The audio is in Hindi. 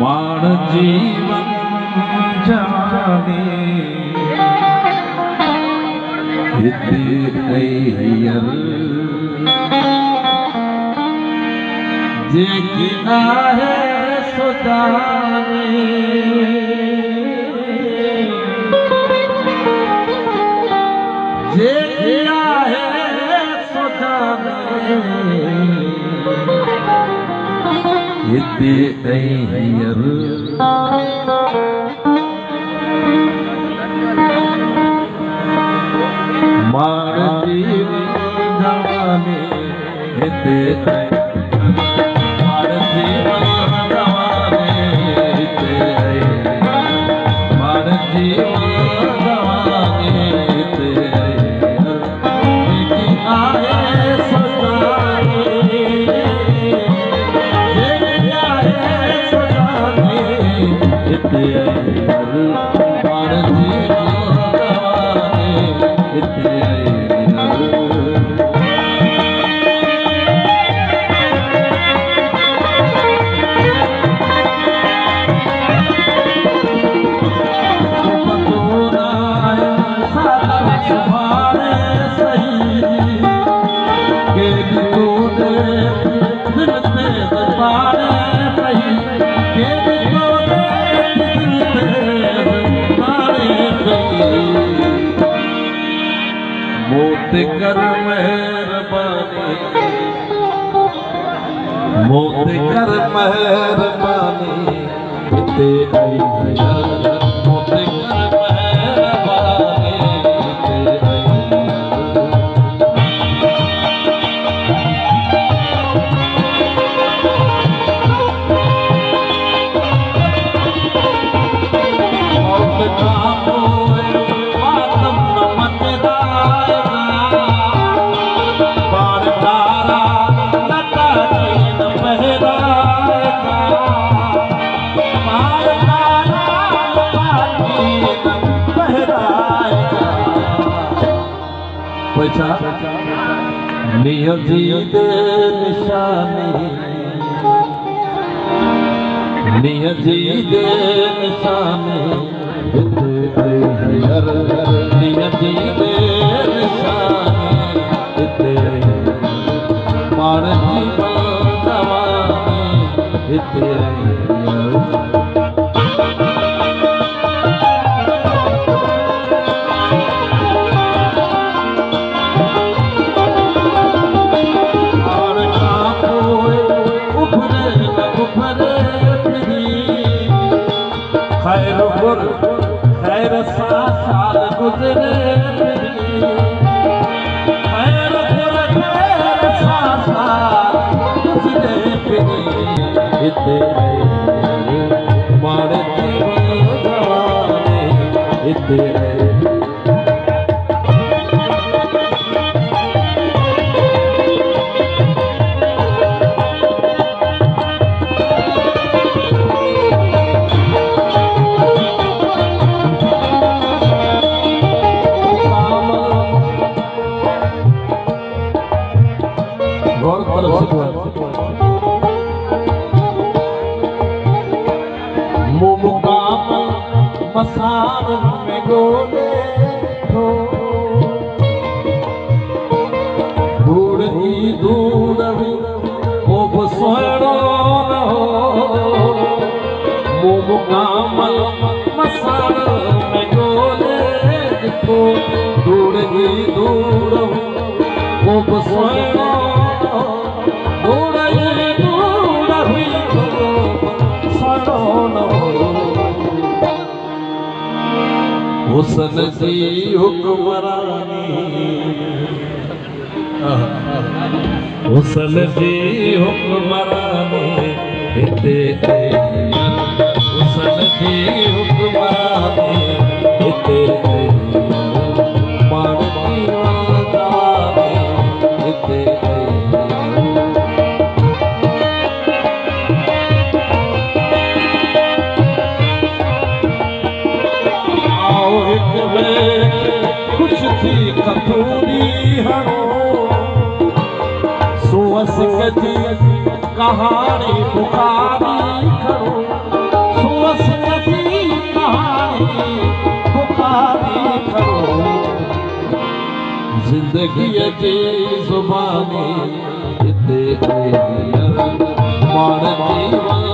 माण जीवन जाने हिते अय्यर जेकी आहे सुजाने जेकी आहे सुजाने हिते अय्यर माण जीवन जाने हिते कर मेहरबानी मोत कर मेहरबानी हिते अय्यर मोत कर मेहरबानी हिते मौत का मोह मातम नियति दे निशानी नियति दे निशानी हिते अय्यर नियति दे निशानी हिते माण जीवन जवानी हिते खैर बुर खैर साल गुजरे खैर बुर खैर साल गुजरे हिते माण जीवन जवानी हिते मसान में गोले हो दूर ही दूर वो बसोड़ो न हो मुकामल मसान में गोले हो दूर ही दूर वो बसोड़ो दूर ही दूर हुई बसोड़ो न हो हुस्न जी हुक्मरानी हुस्न जी हुक्मरानी हिते अय्यर हुस्न जी हुक्मरानी हिते माण जीवन जवानी हिते खुश थी कथूरी हणो सुवस कजी कहानी बुखारी खड़ो ज़िंदगीअ जी ज़ुबानी हिते माण्हू